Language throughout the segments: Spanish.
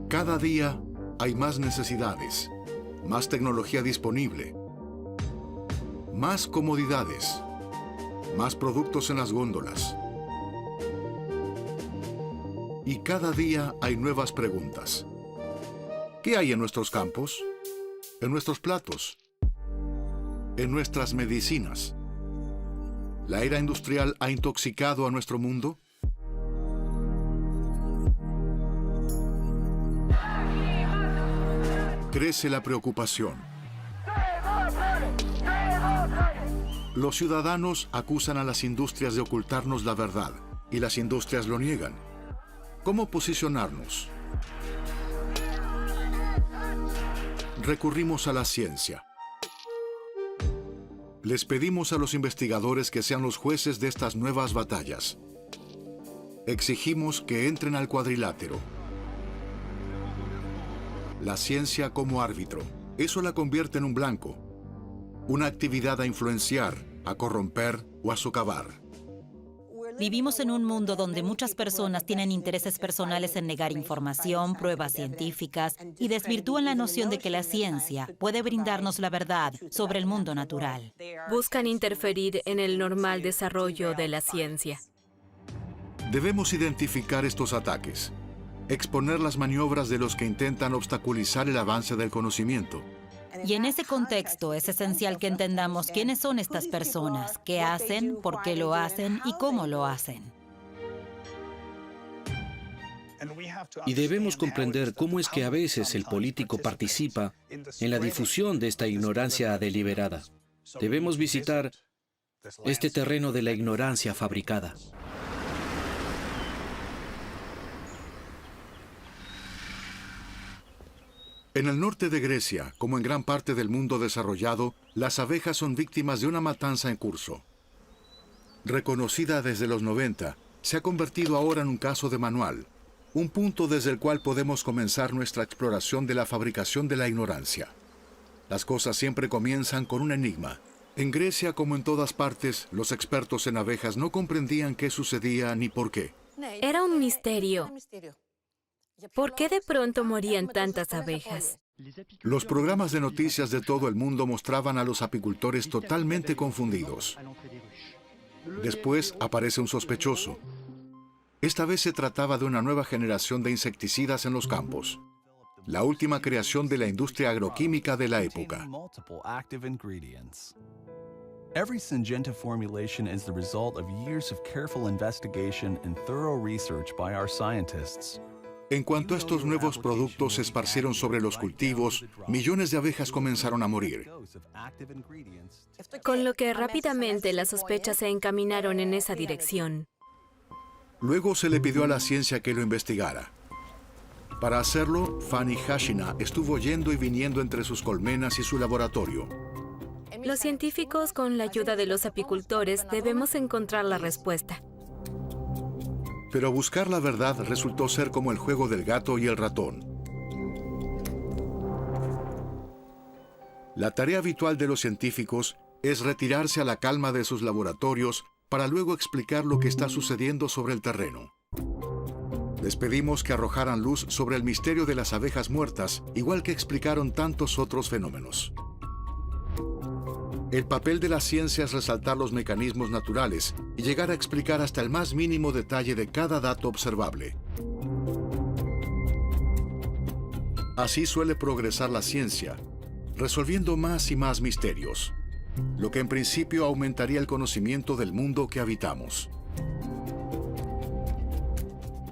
Cada día hay más necesidades, más tecnología disponible, más comodidades, más productos en las góndolas. Y cada día hay nuevas preguntas. ¿Qué hay en nuestros campos? ¿En nuestros platos? ¿En nuestras medicinas? ¿La era industrial ha intoxicado a nuestro mundo? Crece la preocupación. Los ciudadanos acusan a las industrias de ocultarnos la verdad, y las industrias lo niegan. ¿Cómo posicionarnos? Recurrimos a la ciencia. Les pedimos a los investigadores que sean los jueces de estas nuevas batallas. Exigimos que entren al cuadrilátero. La ciencia como árbitro. Eso la convierte en un blanco. Una actividad a influenciar, a corromper o a socavar. Vivimos en un mundo donde muchas personas tienen intereses personales en negar información, pruebas científicas y desvirtúan la noción de que la ciencia puede brindarnos la verdad sobre el mundo natural. Buscan interferir en el normal desarrollo de la ciencia. Debemos identificar estos ataques, exponer las maniobras de los que intentan obstaculizar el avance del conocimiento. Y en ese contexto es esencial que entendamos quiénes son estas personas, qué hacen, por qué lo hacen y cómo lo hacen. Y debemos comprender cómo es que a veces el político participa en la difusión de esta ignorancia deliberada. Debemos visitar este terreno de la ignorancia fabricada. En el norte de Grecia, como en gran parte del mundo desarrollado, las abejas son víctimas de una matanza en curso. Reconocida desde los 90, se ha convertido ahora en un caso de manual, un punto desde el cual podemos comenzar nuestra exploración de la fabricación de la ignorancia. Las cosas siempre comienzan con un enigma. En Grecia, como en todas partes, los expertos en abejas no comprendían qué sucedía ni por qué. Era un misterio. ¿Por qué de pronto morían tantas abejas? Los programas de noticias de todo el mundo mostraban a los apicultores totalmente confundidos. Después aparece un sospechoso. Esta vez se trataba de una nueva generación de insecticidas en los campos. La última creación de la industria agroquímica de la época. Every Syngenta formulation is the result of years of careful investigation and thorough research by our scientists. En cuanto a estos nuevos productos se esparcieron sobre los cultivos, millones de abejas comenzaron a morir. Con lo que rápidamente las sospechas se encaminaron en esa dirección. Luego se le pidió a la ciencia que lo investigara. Para hacerlo, Fanny Hashina estuvo yendo y viniendo entre sus colmenas y su laboratorio. Los científicos, con la ayuda de los apicultores, debemos encontrar la respuesta. Pero buscar la verdad resultó ser como el juego del gato y el ratón. La tarea habitual de los científicos es retirarse a la calma de sus laboratorios para luego explicar lo que está sucediendo sobre el terreno. Les pedimos que arrojaran luz sobre el misterio de las abejas muertas, igual que explicaron tantos otros fenómenos. El papel de la ciencia es resaltar los mecanismos naturales y llegar a explicar hasta el más mínimo detalle de cada dato observable. Así suele progresar la ciencia, resolviendo más y más misterios, lo que en principio aumentaría el conocimiento del mundo que habitamos.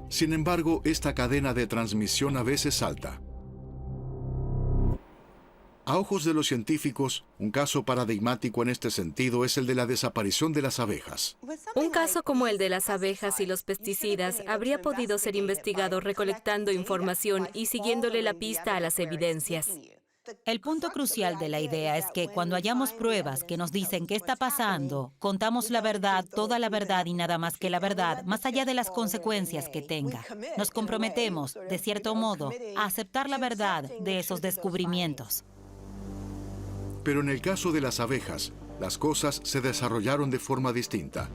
Sin embargo, esta cadena de transmisión a veces salta. A ojos de los científicos, un caso paradigmático en este sentido es el de la desaparición de las abejas. Un caso como el de las abejas y los pesticidas habría podido ser investigado recolectando información y siguiéndole la pista a las evidencias. El punto crucial de la idea es que cuando hallamos pruebas que nos dicen qué está pasando, contamos la verdad, toda la verdad y nada más que la verdad, más allá de las consecuencias que tenga. Nos comprometemos, de cierto modo, a aceptar la verdad de esos descubrimientos. Pero en el caso de las abejas, las cosas se desarrollaron de forma distinta.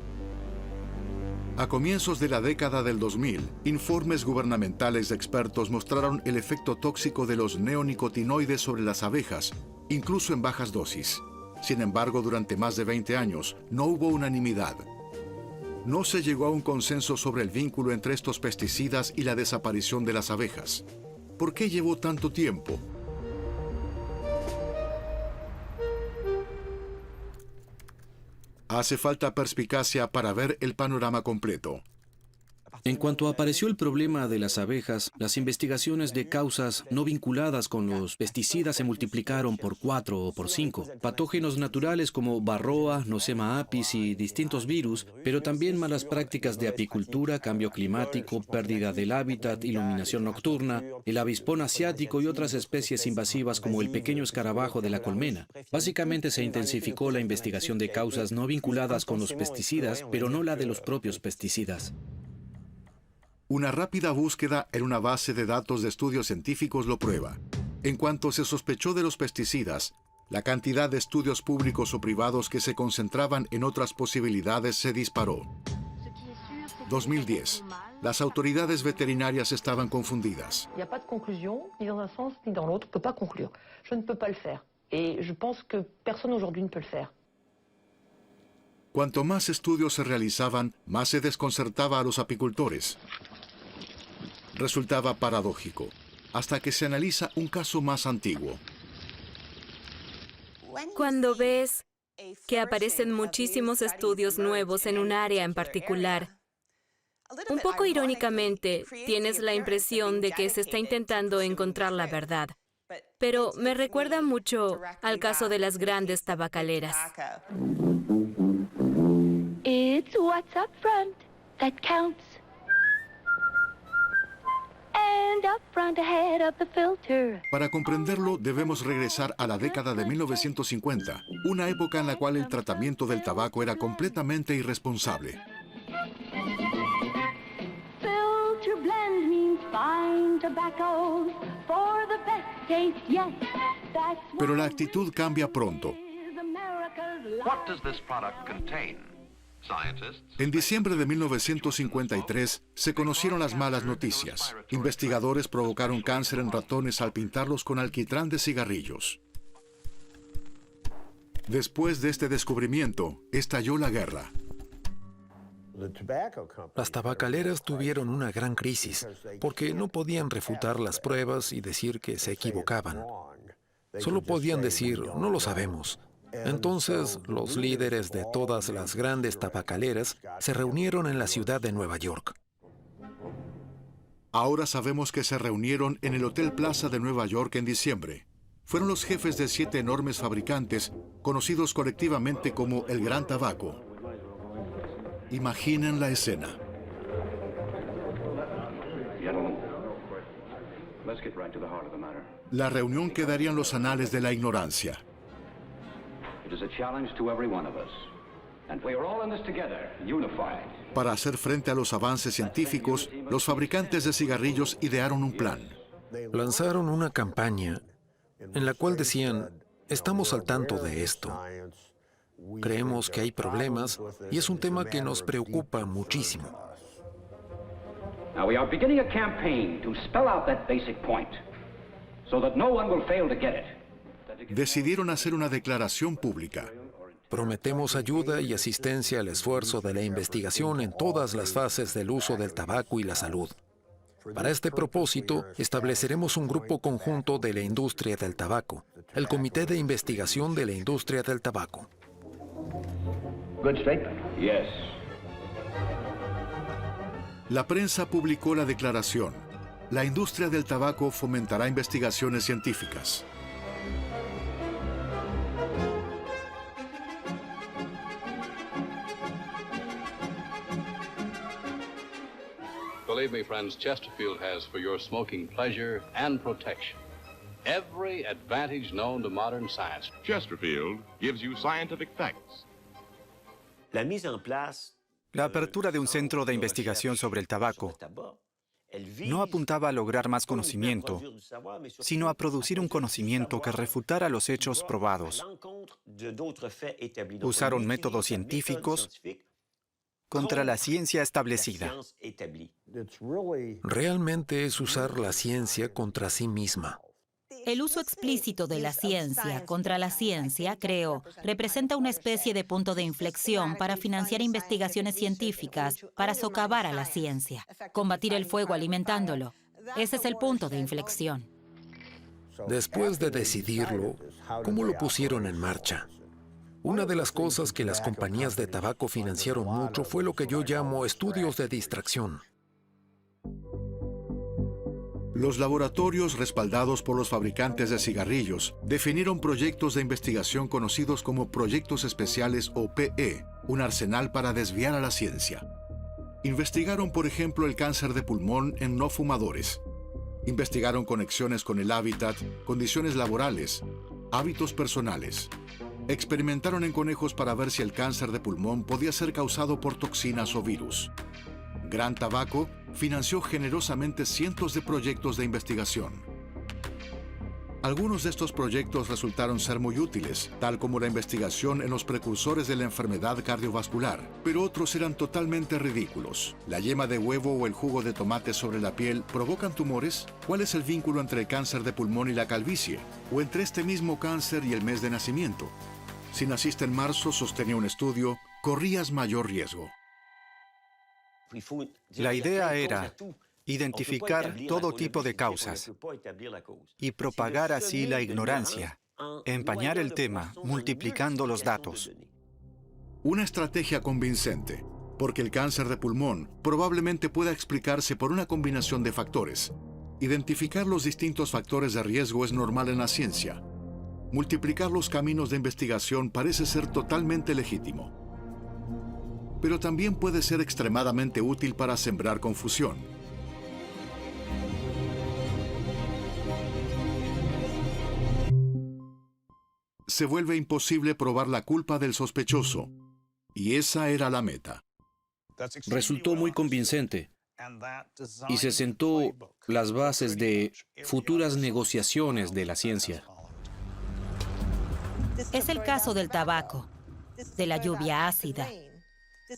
A comienzos de la década del 2000, informes gubernamentales de expertos mostraron el efecto tóxico de los neonicotinoides sobre las abejas, incluso en bajas dosis. Sin embargo, durante más de 20 años, no hubo unanimidad. No se llegó a un consenso sobre el vínculo entre estos pesticidas y la desaparición de las abejas. ¿Por qué llevó tanto tiempo? Hace falta perspicacia para ver el panorama completo. En cuanto apareció el problema de las abejas, las investigaciones de causas no vinculadas con los pesticidas se multiplicaron por 4 o por 5. Patógenos naturales como Varroa, Nosema apis y distintos virus, pero también malas prácticas de apicultura, cambio climático, pérdida del hábitat, iluminación nocturna, el avispón asiático y otras especies invasivas como el pequeño escarabajo de la colmena. Básicamente se intensificó la investigación de causas no vinculadas con los pesticidas, pero no la de los propios pesticidas. Una rápida búsqueda en una base de datos de estudios científicos lo prueba. En cuanto se sospechó de los pesticidas, la cantidad de estudios públicos o privados que se concentraban en otras posibilidades se disparó. 2010. Las autoridades veterinarias estaban confundidas. Il n'y a pas de conclusion, ni dans un sens ni dans l'autre. On ne peut pas conclure. Je ne peux pas le faire. Et je pense que personne aujourd'hui ne peut le faire. Cuanto más estudios se realizaban, más se desconcertaba a los apicultores. Resultaba paradójico, hasta que se analiza un caso más antiguo. Cuando ves que aparecen muchísimos estudios nuevos en un área en particular, un poco irónicamente, tienes la impresión de que se está intentando encontrar la verdad. Pero me recuerda mucho al caso de las grandes tabacaleras. It's what's up front that counts. And up front ahead of the filter. Para comprenderlo, debemos regresar a la década de 1950, una época en la cual el tratamiento del tabaco era completamente irresponsable. Filter blend means fine tobaccos for the best taste yet. That's Pero la actitud cambia pronto. What does this product contain? En diciembre de 1953 se conocieron las malas noticias. Investigadores provocaron cáncer en ratones al pintarlos con alquitrán de cigarrillos. Después de este descubrimiento, estalló la guerra. Las tabacaleras tuvieron una gran crisis porque no podían refutar las pruebas y decir que se equivocaban. Solo podían decir, no lo sabemos. Entonces, los líderes de todas las grandes tabacaleras se reunieron en la ciudad de Nueva York. Ahora sabemos que se reunieron en el Hotel Plaza de Nueva York en diciembre. Fueron los jefes de 7 enormes fabricantes, conocidos colectivamente como el Gran Tabaco. Imaginen la escena. La reunión quedaría en los anales de la ignorancia. Para hacer frente a los avances científicos, los fabricantes de cigarrillos idearon un plan. Lanzaron una campaña en la cual decían, estamos al tanto de esto. Creemos que hay problemas y es un tema que nos preocupa muchísimo. Now we are beginning a campaign to spell out that basic point so that no one will fail to get it. Decidieron hacer una declaración pública. Prometemos ayuda y asistencia al esfuerzo de la investigación en todas las fases del uso del tabaco y la salud. Para este propósito, estableceremos un grupo conjunto de la industria del tabaco, el Comité de Investigación de la Industria del Tabaco. Good statement. Yes. La prensa publicó la declaración. La industria del tabaco fomentará investigaciones científicas. Believe me, friends, Chesterfield has for your smoking pleasure and protection every advantage known to modern science. Chesterfield gives you scientific facts. La apertura de un centro de investigación sobre el tabaco no apuntaba a lograr más conocimiento, sino a producir un conocimiento que refutara los hechos probados. Usaron métodos científicos contra la ciencia establecida. Realmente es usar la ciencia contra sí misma. El uso explícito de la ciencia contra la ciencia, creo, representa una especie de punto de inflexión para financiar investigaciones científicas, para socavar a la ciencia, combatir el fuego alimentándolo. Ese es el punto de inflexión. Después de decidirlo, ¿cómo lo pusieron en marcha? Una de las cosas que las compañías de tabaco financiaron mucho fue lo que yo llamo estudios de distracción. Los laboratorios respaldados por los fabricantes de cigarrillos definieron proyectos de investigación conocidos como proyectos especiales o PE, un arsenal para desviar a la ciencia. Investigaron, por ejemplo, el cáncer de pulmón en no fumadores. Investigaron conexiones con el hábitat, condiciones laborales, hábitos personales. Experimentaron en conejos para ver si el cáncer de pulmón podía ser causado por toxinas o virus. Gran Tabaco financió generosamente cientos de proyectos de investigación. Algunos de estos proyectos resultaron ser muy útiles, tal como la investigación en los precursores de la enfermedad cardiovascular, pero otros eran totalmente ridículos. ¿La yema de huevo o el jugo de tomate sobre la piel provocan tumores? ¿Cuál es el vínculo entre el cáncer de pulmón y la calvicie? ¿O entre este mismo cáncer y el mes de nacimiento? Si naciste en marzo, sostenía un estudio, corrías mayor riesgo. La idea era identificar todo tipo de causas y propagar así la ignorancia, empañar el tema multiplicando los datos. Una estrategia convincente, porque el cáncer de pulmón probablemente pueda explicarse por una combinación de factores. Identificar los distintos factores de riesgo es normal en la ciencia. Multiplicar los caminos de investigación parece ser totalmente legítimo. Pero también puede ser extremadamente útil para sembrar confusión. Se vuelve imposible probar la culpa del sospechoso, y esa era la meta. Resultó muy convincente y se sentó las bases de futuras negociaciones de la ciencia. Es el caso del tabaco, de la lluvia ácida,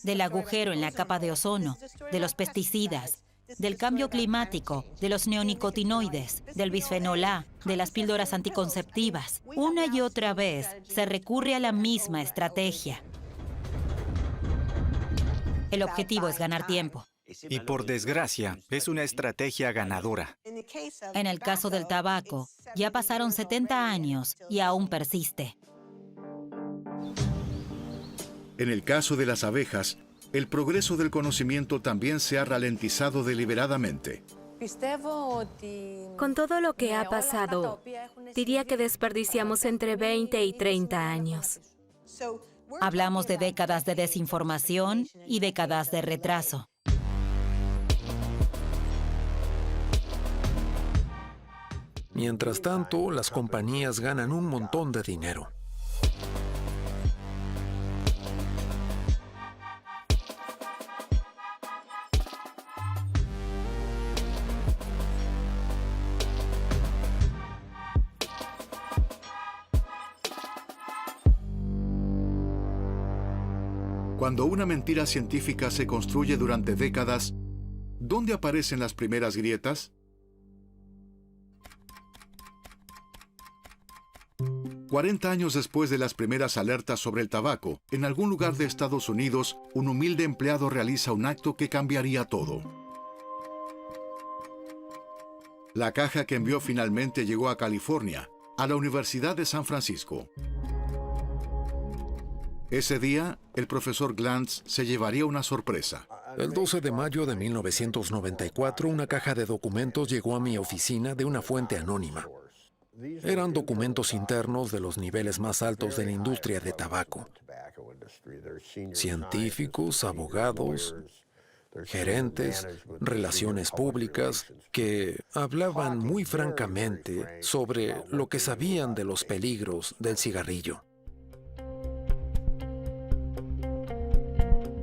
del agujero en la capa de ozono, de los pesticidas, del cambio climático, de los neonicotinoides, del bisfenol A, de las píldoras anticonceptivas. Una y otra vez se recurre a la misma estrategia. El objetivo es ganar tiempo. Y por desgracia, es una estrategia ganadora. En el caso del tabaco, ya pasaron 70 años y aún persiste. En el caso de las abejas, el progreso del conocimiento también se ha ralentizado deliberadamente. Con todo lo que ha pasado, diría que desperdiciamos entre 20 y 30 años. Hablamos de décadas de desinformación y décadas de retraso. Mientras tanto, las compañías ganan un montón de dinero. Cuando una mentira científica se construye durante décadas, ¿dónde aparecen las primeras grietas? «40 años después de las primeras alertas sobre el tabaco, en algún lugar de Estados Unidos, un humilde empleado realiza un acto que cambiaría todo. La caja que envió finalmente llegó a California, a la Universidad de San Francisco. Ese día, el profesor Glantz se llevaría una sorpresa. El 12 de mayo de 1994, una caja de documentos llegó a mi oficina de una fuente anónima. Eran documentos internos de los niveles más altos de la industria de tabaco. Científicos, abogados, gerentes, relaciones públicas, que hablaban muy francamente sobre lo que sabían de los peligros del cigarrillo.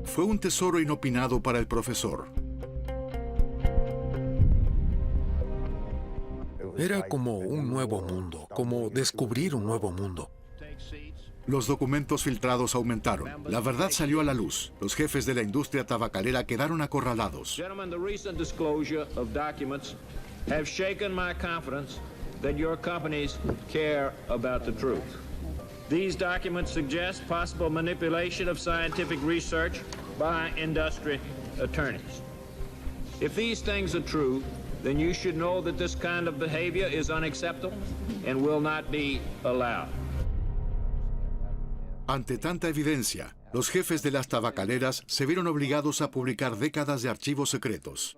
Fue un tesoro inopinado para el profesor. Era como un nuevo mundo, como descubrir un nuevo mundo. Los documentos filtrados aumentaron. La verdad salió a la luz. Los jefes de la industria tabacalera quedaron acorralados. Gentlemen, the recent disclosure of documents have shaken my confidence that your companies care about the truth. These documents suggest possible manipulation of scientific research by industry attorneys. If these things are true, then you should know that this kind of behavior is unacceptable and will not be allowed. Ante tanta evidencia, los jefes de las tabacaleras se vieron obligados a publicar décadas de archivos secretos.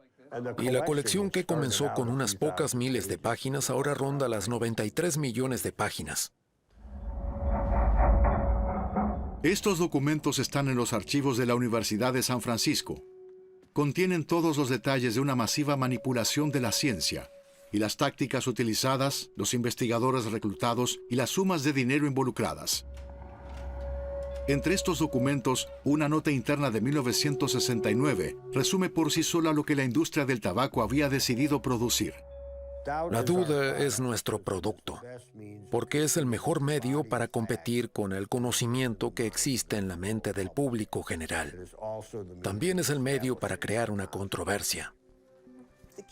Y la colección, que comenzó con unas pocas miles de páginas, ahora ronda las 93 millones de páginas. Estos documentos están en los archivos de la Universidad de San Francisco. Contienen todos los detalles de una masiva manipulación de la ciencia y las tácticas utilizadas, los investigadores reclutados y las sumas de dinero involucradas. Entre estos documentos, una nota interna de 1969 resume por sí sola lo que la industria del tabaco había decidido producir. La duda es nuestro producto, porque es el mejor medio para competir con el conocimiento que existe en la mente del público general. También es el medio para crear una controversia.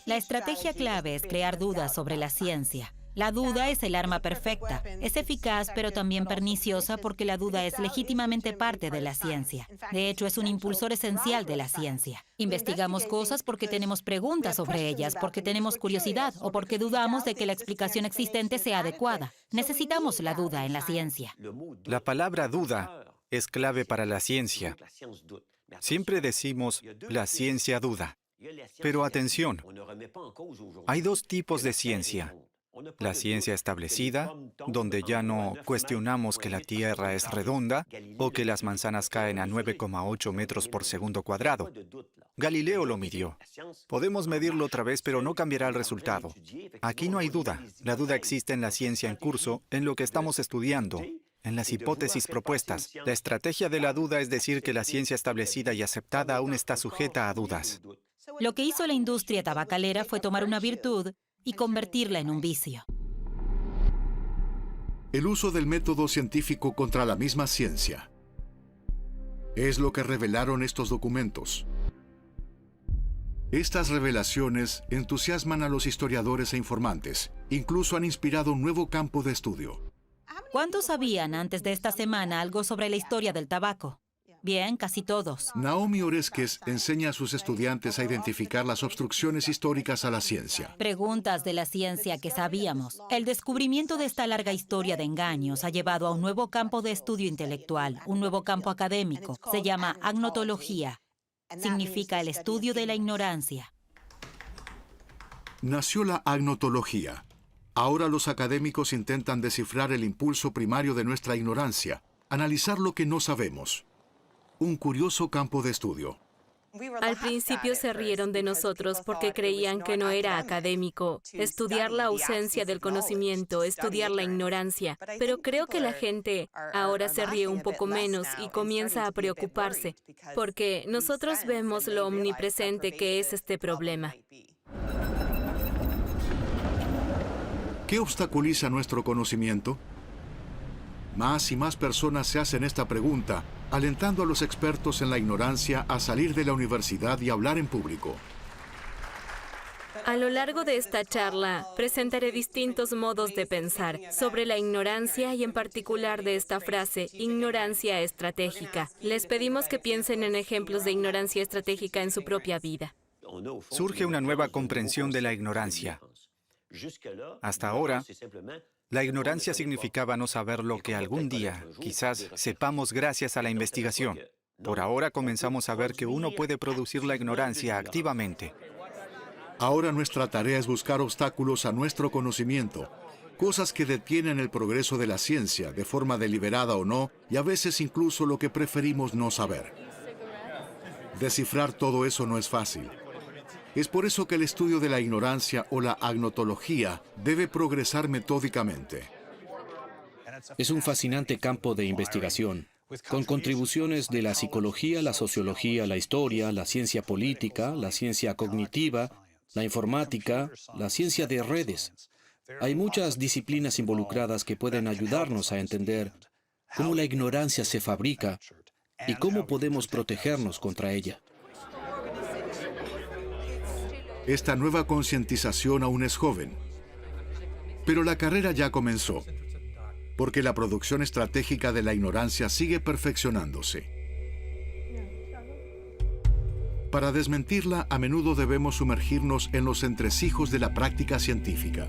La estrategia clave es crear dudas sobre la ciencia. La duda es el arma perfecta. Es eficaz, pero también perniciosa porque la duda es legítimamente parte de la ciencia. De hecho, es un impulsor esencial de la ciencia. Investigamos cosas porque tenemos preguntas sobre ellas, porque tenemos curiosidad o porque dudamos de que la explicación existente sea adecuada. Necesitamos la duda en la ciencia. La palabra duda es clave para la ciencia. Siempre decimos, la ciencia duda. Pero atención, hay dos tipos de ciencia. La ciencia establecida, donde ya no cuestionamos que la Tierra es redonda o que las manzanas caen a 9,8 metros por segundo cuadrado. Galileo lo midió. Podemos medirlo otra vez, pero no cambiará el resultado. Aquí no hay duda. La duda existe en la ciencia en curso, en lo que estamos estudiando, en las hipótesis propuestas. La estrategia de la duda es decir que la ciencia establecida y aceptada aún está sujeta a dudas. Lo que hizo la industria tabacalera fue tomar una virtud y convertirla en un vicio. El uso del método científico contra la misma ciencia. Es lo que revelaron estos documentos. Estas revelaciones entusiasman a los historiadores e informantes. Incluso han inspirado un nuevo campo de estudio. ¿Cuántos sabían antes de esta semana algo sobre la historia del tabaco? Bien, casi todos. Naomi Oreskes enseña a sus estudiantes a identificar las obstrucciones históricas a la ciencia. Preguntas de la ciencia que sabíamos. El descubrimiento de esta larga historia de engaños ha llevado a un nuevo campo de estudio intelectual, un nuevo campo académico. Se llama agnotología. Significa el estudio de la ignorancia. Nació la agnotología. Ahora los académicos intentan descifrar el impulso primario de nuestra ignorancia, analizar lo que no sabemos. Un curioso campo de estudio. Al principio se rieron de nosotros porque creían que no era académico estudiar la ausencia del conocimiento, estudiar la ignorancia. Pero creo que la gente ahora se ríe un poco menos y comienza a preocuparse, porque nosotros vemos lo omnipresente que es este problema. ¿Qué obstaculiza nuestro conocimiento? Más y más personas se hacen esta pregunta, alentando a los expertos en la ignorancia a salir de la universidad y hablar en público. A lo largo de esta charla, presentaré distintos modos de pensar sobre la ignorancia y en particular de esta frase, ignorancia estratégica. Les pedimos que piensen en ejemplos de ignorancia estratégica en su propia vida. Surge una nueva comprensión de la ignorancia. Hasta ahora, la ignorancia significaba no saber lo que algún día, quizás, sepamos gracias a la investigación. Por ahora comenzamos a ver que uno puede producir la ignorancia activamente. Ahora nuestra tarea es buscar obstáculos a nuestro conocimiento, cosas que detienen el progreso de la ciencia, de forma deliberada o no, y a veces incluso lo que preferimos no saber. Descifrar todo eso no es fácil. Es por eso que el estudio de la ignorancia o la agnotología debe progresar metódicamente. Es un fascinante campo de investigación, con contribuciones de la psicología, la sociología, la historia, la ciencia política, la ciencia cognitiva, la informática, la ciencia de redes. Hay muchas disciplinas involucradas que pueden ayudarnos a entender cómo la ignorancia se fabrica y cómo podemos protegernos contra ella. Esta nueva concientización aún es joven, pero la carrera ya comenzó, porque la producción estratégica de la ignorancia sigue perfeccionándose. Para desmentirla, a menudo debemos sumergirnos en los entresijos de la práctica científica.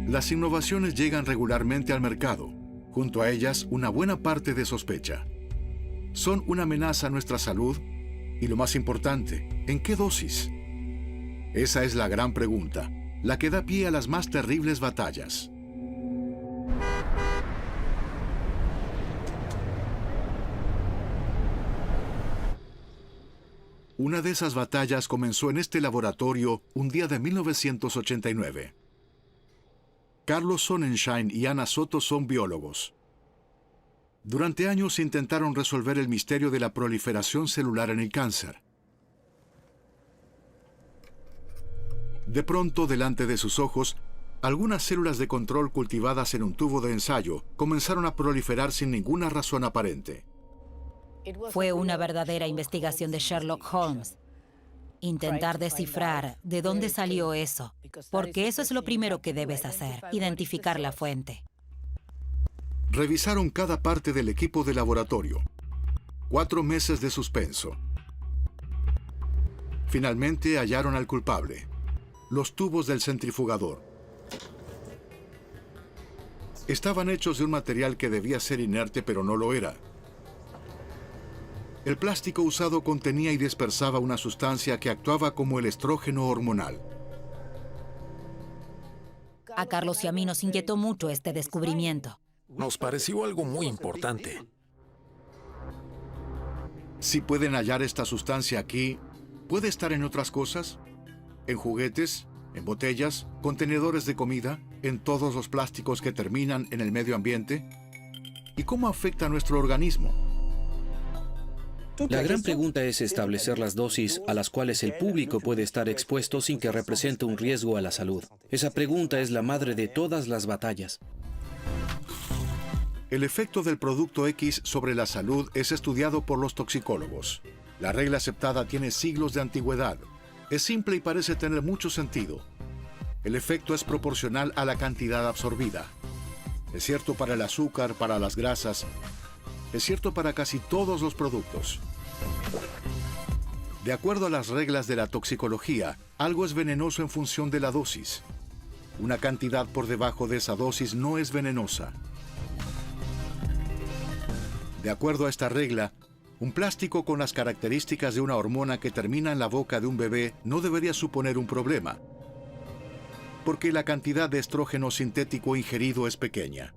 Las innovaciones llegan regularmente al mercado, junto a ellas una buena parte de sospecha. Son una amenaza a nuestra salud y, lo más importante, ¿en qué dosis? Esa es la gran pregunta, la que da pie a las más terribles batallas. Una de esas batallas comenzó en este laboratorio un día de 1989. Carlos Sonnenschein y Ana Soto son biólogos. Durante años intentaron resolver el misterio de la proliferación celular en el cáncer. De pronto, delante de sus ojos, algunas células de control cultivadas en un tubo de ensayo comenzaron a proliferar sin ninguna razón aparente. Fue una verdadera investigación de Sherlock Holmes. Intentar descifrar de dónde salió eso, porque eso es lo primero que debes hacer, identificar la fuente. Revisaron cada parte del equipo de laboratorio. 4 meses de suspenso. Finalmente hallaron al culpable: los tubos del centrifugador. Estaban hechos de un material que debía ser inerte, pero no lo era. El plástico usado contenía y dispersaba una sustancia que actuaba como el estrógeno hormonal. A Carlos y a mí nos inquietó mucho este descubrimiento. Nos pareció algo muy importante. Si pueden hallar esta sustancia aquí, ¿puede estar en otras cosas? ¿En juguetes? ¿En botellas? ¿Contenedores de comida? ¿En todos los plásticos que terminan en el medio ambiente? ¿Y cómo afecta a nuestro organismo? La gran pregunta es establecer las dosis a las cuales el público puede estar expuesto sin que represente un riesgo a la salud. Esa pregunta es la madre de todas las batallas. El efecto del producto X sobre la salud es estudiado por los toxicólogos. La regla aceptada tiene siglos de antigüedad. Es simple y parece tener mucho sentido. El efecto es proporcional a la cantidad absorbida. Es cierto para el azúcar, para las grasas. Es cierto para casi todos los productos. De acuerdo a las reglas de la toxicología, algo es venenoso en función de la dosis. Una cantidad por debajo de esa dosis no es venenosa. De acuerdo a esta regla, un plástico con las características de una hormona que termina en la boca de un bebé no debería suponer un problema, porque la cantidad de estrógeno sintético ingerido es pequeña.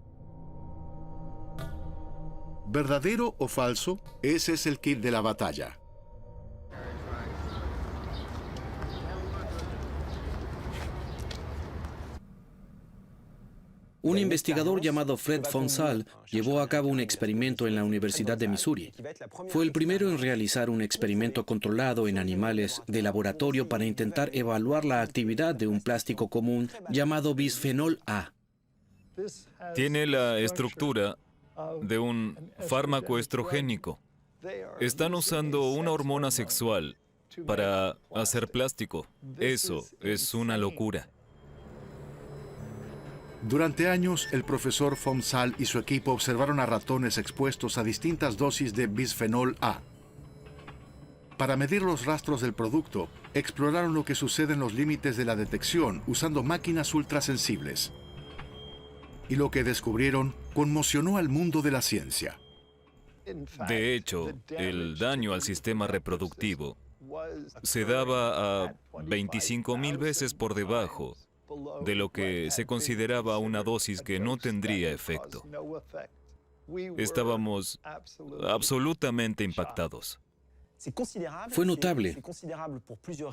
¿Verdadero o falso? Ese es el kit de la batalla. Un investigador llamado Fred von Saal llevó a cabo un experimento en la Universidad de Missouri. Fue el primero en realizar un experimento controlado en animales de laboratorio para intentar evaluar la actividad de un plástico común llamado bisfenol A. Tiene la estructura de un fármaco estrogénico. Están usando una hormona sexual para hacer plástico. Eso es una locura. Durante años, el profesor von Saal y su equipo observaron a ratones expuestos a distintas dosis de bisfenol A. Para medir los rastros del producto, exploraron lo que sucede en los límites de la detección usando máquinas ultrasensibles. Y lo que descubrieron conmocionó al mundo de la ciencia. De hecho, el daño al sistema reproductivo se daba a 25,000 veces por debajo de lo que se consideraba una dosis que no tendría efecto. Estábamos absolutamente impactados. Fue notable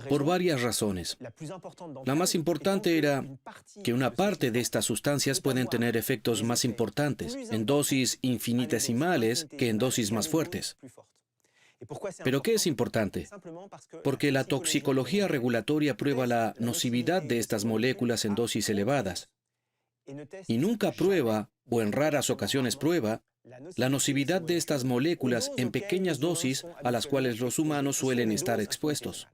por varias razones. La más importante era que una parte de estas sustancias pueden tener efectos más importantes en dosis infinitesimales que en dosis más fuertes. ¿Pero qué es importante? Porque la toxicología regulatoria prueba la nocividad de estas moléculas en dosis elevadas. y nunca prueba, o en raras ocasiones prueba, la nocividad de estas moléculas en pequeñas dosis a las cuales los humanos suelen estar expuestos.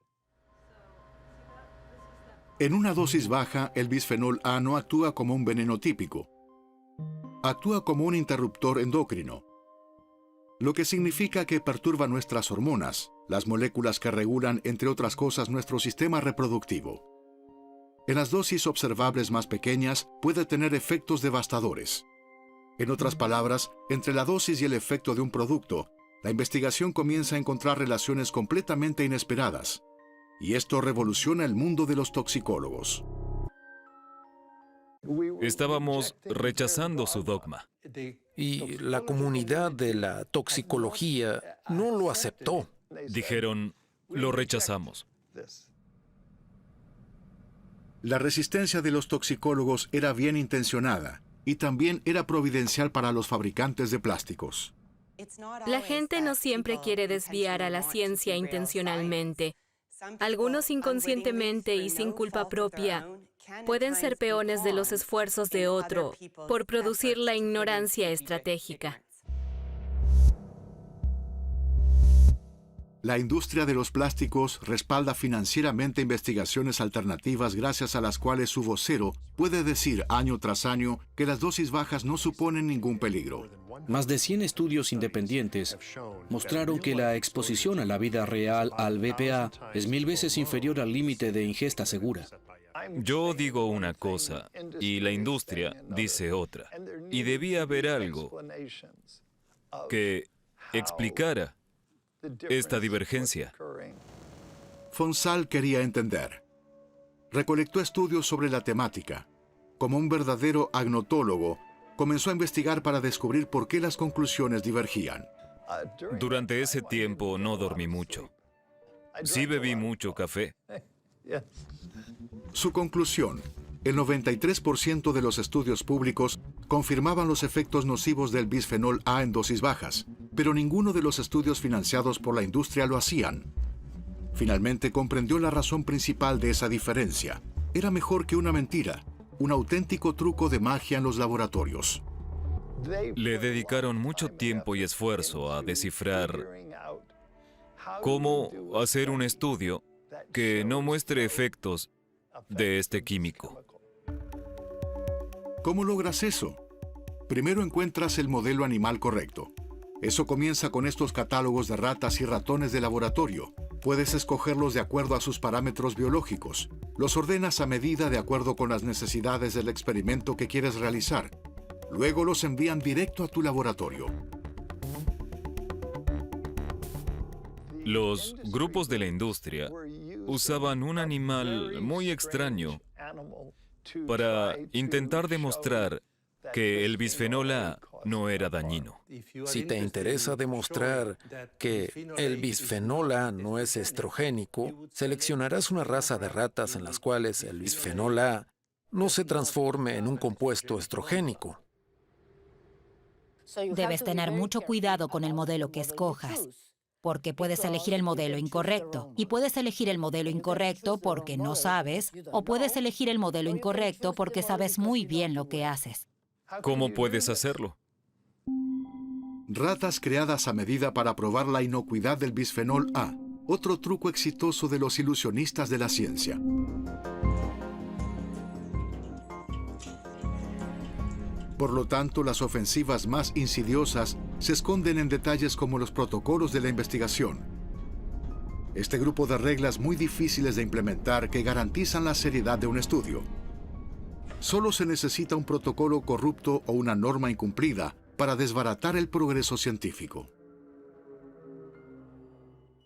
En una dosis baja, el bisfenol A no actúa como un veneno típico. Actúa como un interruptor endocrino, lo que significa que perturba nuestras hormonas, las moléculas que regulan, entre otras cosas, nuestro sistema reproductivo. En las dosis observables más pequeñas puede tener efectos devastadores. En otras palabras, entre la dosis y el efecto de un producto, la investigación comienza a encontrar relaciones completamente inesperadas. Y esto revoluciona el mundo de los toxicólogos. Estábamos rechazando su dogma. Y la comunidad de la toxicología no lo aceptó. Dijeron, lo rechazamos. La resistencia de los toxicólogos era bien intencionada y también era providencial para los fabricantes de plásticos. La gente no siempre quiere desviar a la ciencia intencionalmente. Algunos inconscientemente y sin culpa propia pueden ser peones de los esfuerzos de otro por producir la ignorancia estratégica. La industria de los plásticos respalda financieramente investigaciones alternativas gracias a las cuales su vocero puede decir año tras año que las dosis bajas no suponen ningún peligro. Más de 100 estudios independientes mostraron que la exposición a la vida real al BPA es 1000 veces inferior al límite de ingesta segura. Yo digo una cosa y la industria dice otra. Y debía haber algo que explicara esta divergencia. Fonsal quería entender. Recolectó estudios sobre la temática. Como un verdadero agnotólogo, comenzó a investigar para descubrir por qué las conclusiones divergían. Durante ese tiempo no dormí mucho. Sí bebí mucho café. Su conclusión: el 93% de los estudios públicos confirmaban los efectos nocivos del bisfenol A en dosis bajas, pero ninguno de los estudios financiados por la industria lo hacían. Finalmente comprendió la razón principal de esa diferencia. Era mejor que una mentira, un auténtico truco de magia en los laboratorios. Le dedicaron mucho tiempo y esfuerzo a descifrar cómo hacer un estudio que no muestre efectos de este químico. ¿Cómo logras eso? Primero encuentras el modelo animal correcto. Eso comienza con estos catálogos de ratas y ratones de laboratorio. Puedes escogerlos de acuerdo a sus parámetros biológicos. Los ordenas a medida de acuerdo con las necesidades del experimento que quieres realizar. Luego los envían directo a tu laboratorio. Los grupos de la industria usaban un animal muy extraño para intentar demostrar que el bisfenol A no era dañino. Si te interesa demostrar que el bisfenol A no es estrogénico, seleccionarás una raza de ratas en las cuales el bisfenol A no se transforme en un compuesto estrogénico. Debes tener mucho cuidado con el modelo que escojas, porque puedes elegir el modelo incorrecto. Y puedes elegir el modelo incorrecto porque no sabes, o puedes elegir el modelo incorrecto porque sabes muy bien lo que haces. ¿Cómo puedes hacerlo? Ratas creadas a medida para probar la inocuidad del bisfenol A, otro truco exitoso de los ilusionistas de la ciencia. Por lo tanto, las ofensivas más insidiosas se esconden en detalles como los protocolos de la investigación. Este grupo de reglas muy difíciles de implementar que garantizan la seriedad de un estudio. Solo se necesita un protocolo corrupto o una norma incumplida para desbaratar el progreso científico.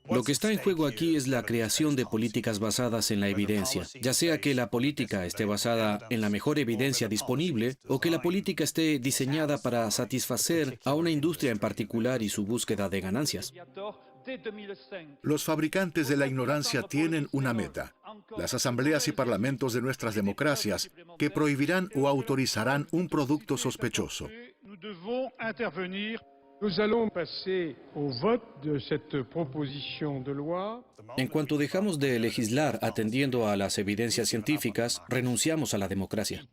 Lo que está en juego aquí es la creación de políticas basadas en la evidencia, ya sea que la política esté basada en la mejor evidencia disponible o que la política esté diseñada para satisfacer a una industria en particular y su búsqueda de ganancias. Los fabricantes de la ignorancia tienen una meta: las asambleas y parlamentos de nuestras democracias, que prohibirán o autorizarán un producto sospechoso. En cuanto dejamos de legislar atendiendo a las evidencias científicas, renunciamos a la democracia.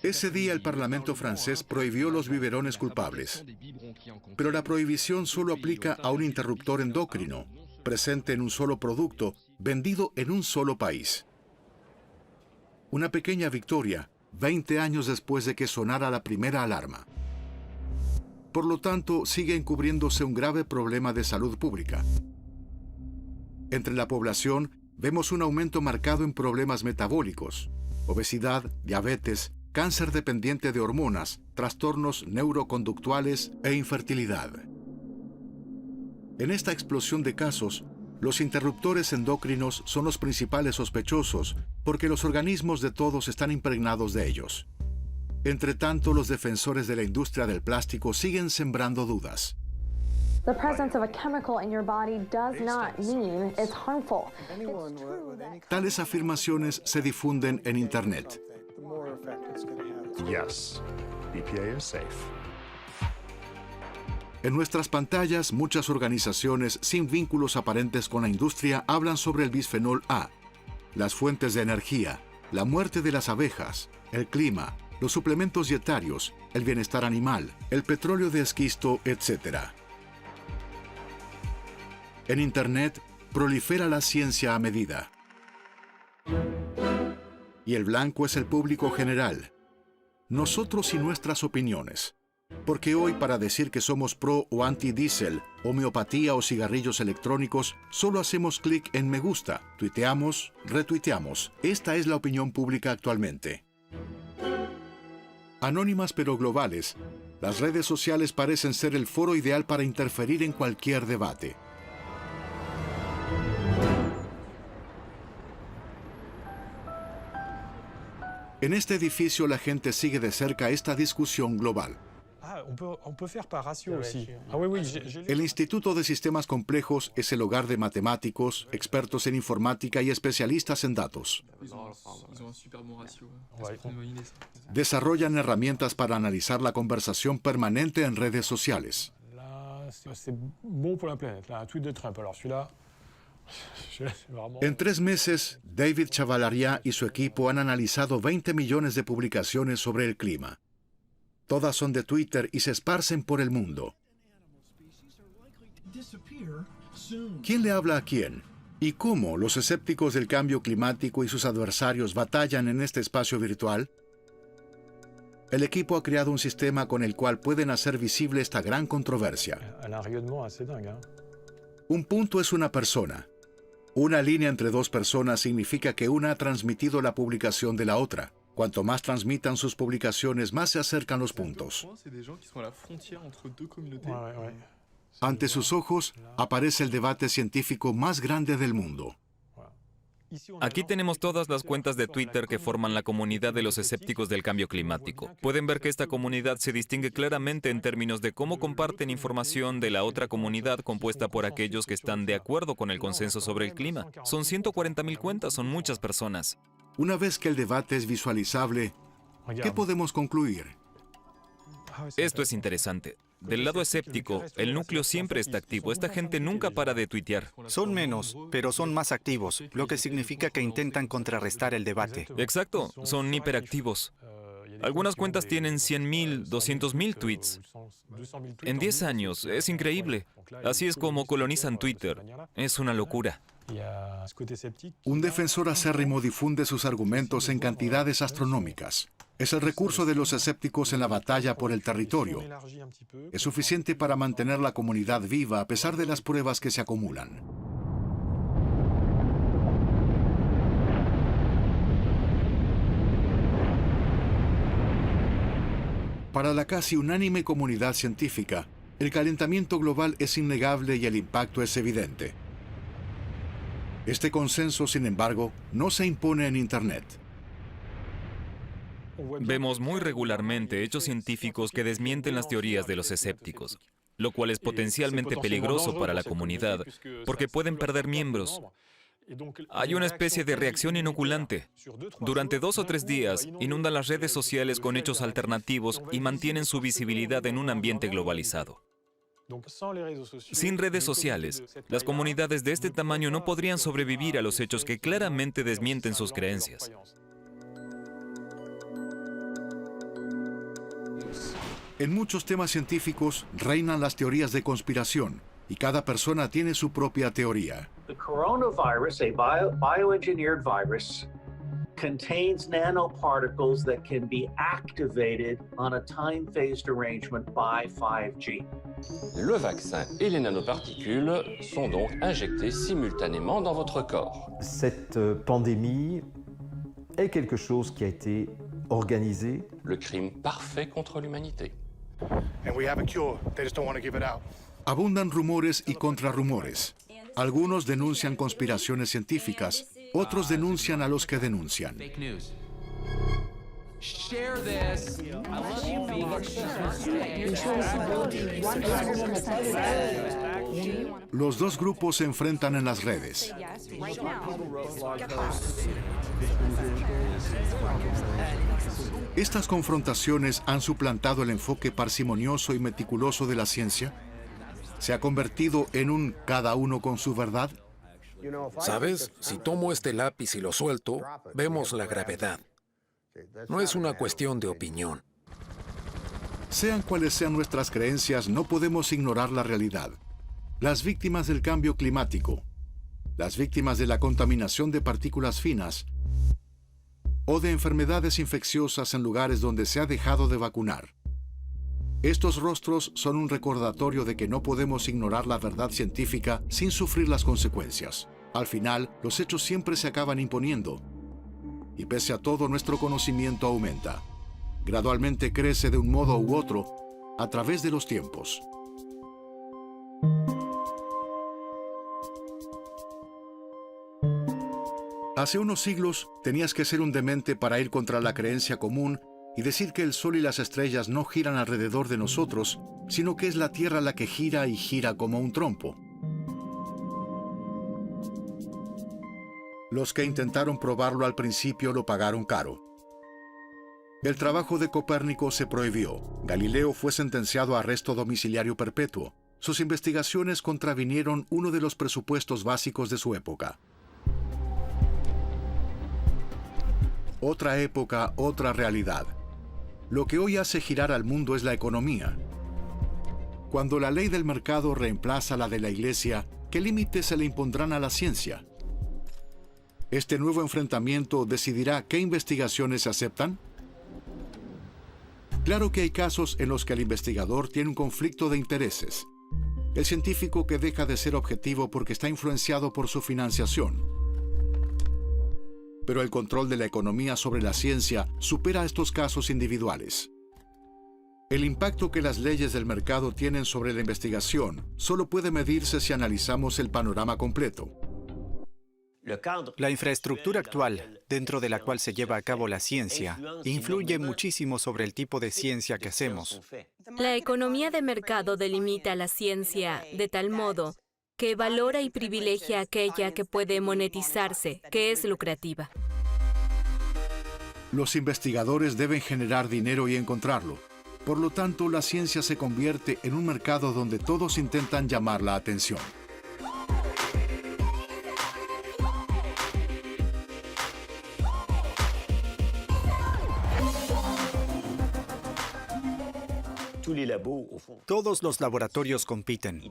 Ese día el Parlamento francés prohibió los biberones culpables. Pero la prohibición solo aplica a un interruptor endocrino, presente en un solo producto, vendido en un solo país. Una pequeña victoria, 20 años después de que sonara la primera alarma. Por lo tanto, sigue encubriéndose un grave problema de salud pública. Entre la población, vemos un aumento marcado en problemas metabólicos, obesidad, diabetes, cáncer dependiente de hormonas, trastornos neuroconductuales e infertilidad. En esta explosión de casos, los interruptores endocrinos son los principales sospechosos porque los organismos de todos están impregnados de ellos. Entre tanto, los defensores de la industria del plástico siguen sembrando dudas. The presence of a chemical in your body does not mean it's harmful. Tales afirmaciones se difunden en Internet. Yes, BPA is safe. En nuestras pantallas, muchas organizaciones sin vínculos aparentes con la industria hablan sobre el bisfenol A, las fuentes de energía, la muerte de las abejas, el clima, los suplementos dietarios, el bienestar animal, el petróleo de esquisto, etc. En Internet prolifera la ciencia a medida. Y el blanco es el público general. Nosotros y nuestras opiniones. Porque hoy, para decir que somos pro o anti-diésel, homeopatía o cigarrillos electrónicos, solo hacemos clic en me gusta, tuiteamos, retuiteamos. Esta es la opinión pública actualmente. Anónimas pero globales, las redes sociales parecen ser el foro ideal para interferir en cualquier debate. En este edificio la gente sigue de cerca esta discusión global. El Instituto de Sistemas Complejos es el hogar de matemáticos, expertos en informática y especialistas en datos. Desarrollan herramientas para analizar la conversación permanente en redes sociales. En 3 meses, David Chavalariá y su equipo han analizado 20 millones de publicaciones sobre el clima. Todas son de Twitter y se esparcen por el mundo. ¿Quién le habla a quién? ¿Y cómo los escépticos del cambio climático y sus adversarios batallan en este espacio virtual? El equipo ha creado un sistema con el cual pueden hacer visible esta gran controversia. Un punto es una persona. Una línea entre 2 personas significa que una ha transmitido la publicación de la otra. Cuanto más transmitan sus publicaciones, más se acercan los puntos. Ante sus ojos, aparece el debate científico más grande del mundo. Aquí tenemos todas las cuentas de Twitter que forman la comunidad de los escépticos del cambio climático. Pueden ver que esta comunidad se distingue claramente en términos de cómo comparten información de la otra comunidad compuesta por aquellos que están de acuerdo con el consenso sobre el clima. Son 140,000 cuentas, son muchas personas. Una vez que el debate es visualizable, ¿qué podemos concluir? Esto es interesante. Del lado escéptico, el núcleo siempre está activo. Esta gente nunca para de tuitear. Son menos, pero son más activos, lo que significa que intentan contrarrestar el debate. Exacto, son hiperactivos. Algunas cuentas tienen 100,000, 200,000 tweets. En 10 años, es increíble. Así es como colonizan Twitter. Es una locura. Un defensor acérrimo difunde sus argumentos en cantidades astronómicas. Es el recurso de los escépticos en la batalla por el territorio. Es suficiente para mantener la comunidad viva a pesar de las pruebas que se acumulan. Para la casi unánime comunidad científica, el calentamiento global es innegable y el impacto es evidente. Este consenso, sin embargo, no se impone en Internet. Vemos muy regularmente hechos científicos que desmienten las teorías de los escépticos, lo cual es potencialmente peligroso para la comunidad, porque pueden perder miembros. Hay una especie de reacción inoculante. Durante 2 o 3 días, inundan las redes sociales con hechos alternativos y mantienen su visibilidad en un ambiente globalizado. Sin redes sociales, las comunidades de este tamaño no podrían sobrevivir a los hechos que claramente desmienten sus creencias. En muchos temas científicos reinan las teorías de conspiración y cada persona tiene su propia teoría. The coronavirus, a bioengineered virus, contains nanoparticles that can be activated on a time-phased arrangement by 5G. Le vaccin et les nanoparticules sont donc injectés simultanément dans votre corps. Cette pandémie est quelque chose qui a été organisé. Le crime parfait contre l'humanité. And we have a cure. They just don't want to give it out. Abundan rumores y contrarrumores. Algunos denuncian conspiraciones científicas, otros denuncian a los que denuncian. Los dos grupos se enfrentan en las redes. ¿Estas confrontaciones han suplantado el enfoque parsimonioso y meticuloso de la ciencia? ¿Se ha convertido en un cada uno con su verdad? ¿Sabes? Si tomo este lápiz y lo suelto, vemos la gravedad. No es una cuestión de opinión. Sean cuales sean nuestras creencias, no podemos ignorar la realidad. Las víctimas del cambio climático, las víctimas de la contaminación de partículas finas o de enfermedades infecciosas en lugares donde se ha dejado de vacunar. Estos rostros son un recordatorio de que no podemos ignorar la verdad científica sin sufrir las consecuencias. Al final, los hechos siempre se acaban imponiendo. Y pese a todo, nuestro conocimiento aumenta. Gradualmente crece de un modo u otro a través de los tiempos. Hace unos siglos, tenías que ser un demente para ir contra la creencia común y decir que el Sol y las estrellas no giran alrededor de nosotros, sino que es la Tierra la que gira y gira como un trompo. Los que intentaron probarlo al principio lo pagaron caro. El trabajo de Copérnico se prohibió. Galileo fue sentenciado a arresto domiciliario perpetuo. Sus investigaciones contravinieron uno de los presupuestos básicos de su época. Otra época, otra realidad. Lo que hoy hace girar al mundo es la economía. Cuando la ley del mercado reemplaza la de la Iglesia, ¿qué límites se le impondrán a la ciencia? Este nuevo enfrentamiento decidirá qué investigaciones se aceptan. Claro que hay casos en los que el investigador tiene un conflicto de intereses. El científico que deja de ser objetivo porque está influenciado por su financiación. Pero el control de la economía sobre la ciencia supera estos casos individuales. El impacto que las leyes del mercado tienen sobre la investigación solo puede medirse si analizamos el panorama completo. La infraestructura actual, dentro de la cual se lleva a cabo la ciencia, influye muchísimo sobre el tipo de ciencia que hacemos. La economía de mercado delimita la ciencia de tal modo que valora y privilegia aquella que puede monetizarse, que es lucrativa. Los investigadores deben generar dinero y encontrarlo. Por lo tanto, la ciencia se convierte en un mercado donde todos intentan llamar la atención. Todos los laboratorios compiten.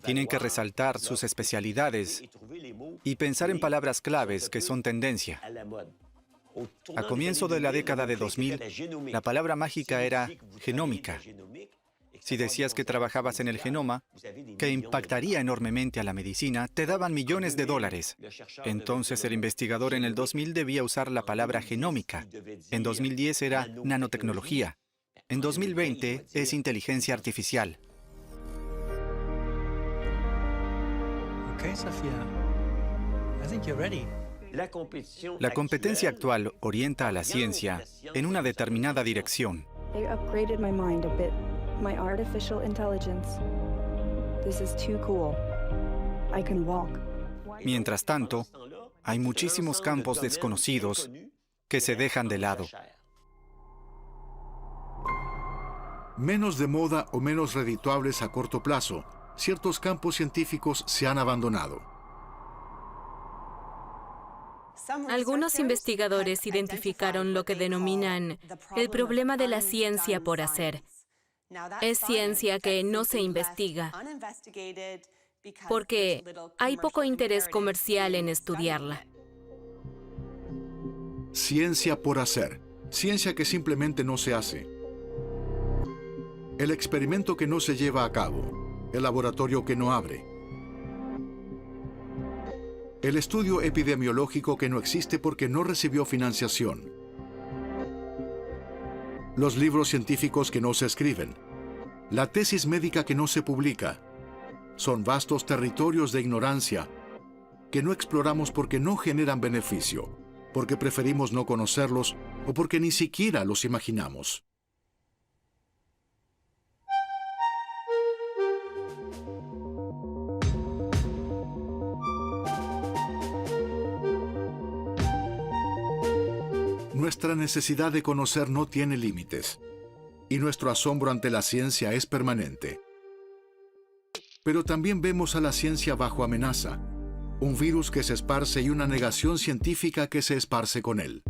Tienen que resaltar sus especialidades y pensar en palabras claves que son tendencia. A comienzo de la década de 2000, la palabra mágica era genómica. Si decías que trabajabas en el genoma, que impactaría enormemente a la medicina, te daban millones de dólares. Entonces el investigador en el 2000 debía usar la palabra genómica. En 2010 era nanotecnología. En 2020 es inteligencia artificial. La competencia actual orienta a la ciencia en una determinada dirección. They upgraded my mind a bit. My artificial intelligence. This is too cool. I can walk. Mientras tanto, hay muchísimos campos desconocidos que se dejan de lado. Menos de moda o menos redituables a corto plazo, ciertos campos científicos se han abandonado. Algunos investigadores identificaron lo que denominan el problema de la ciencia por hacer. Es ciencia que no se investiga, porque hay poco interés comercial en estudiarla. Ciencia por hacer. Ciencia que simplemente no se hace. El experimento que no se lleva a cabo. El laboratorio que no abre. El estudio epidemiológico que no existe porque no recibió financiación. Los libros científicos que no se escriben. La tesis médica que no se publica. Son vastos territorios de ignorancia que no exploramos porque no generan beneficio, porque preferimos no conocerlos o porque ni siquiera los imaginamos. Nuestra necesidad de conocer no tiene límites, y nuestro asombro ante la ciencia es permanente. Pero también vemos a la ciencia bajo amenaza, un virus que se esparce y una negación científica que se esparce con él.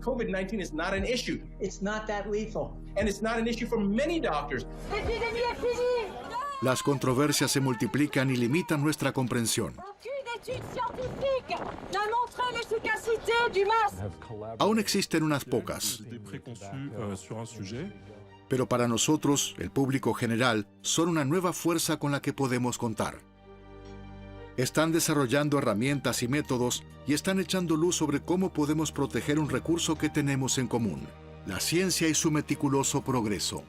COVID-19 is not an issue. It's not that lethal. And it's not an issue for many doctors. Las controversias se multiplican y limitan nuestra comprensión. Aún existen unas pocas, pero para nosotros, el público general, son una nueva fuerza con la que podemos contar. Están desarrollando herramientas y métodos y están echando luz sobre cómo podemos proteger un recurso que tenemos en común, la ciencia y su meticuloso progreso.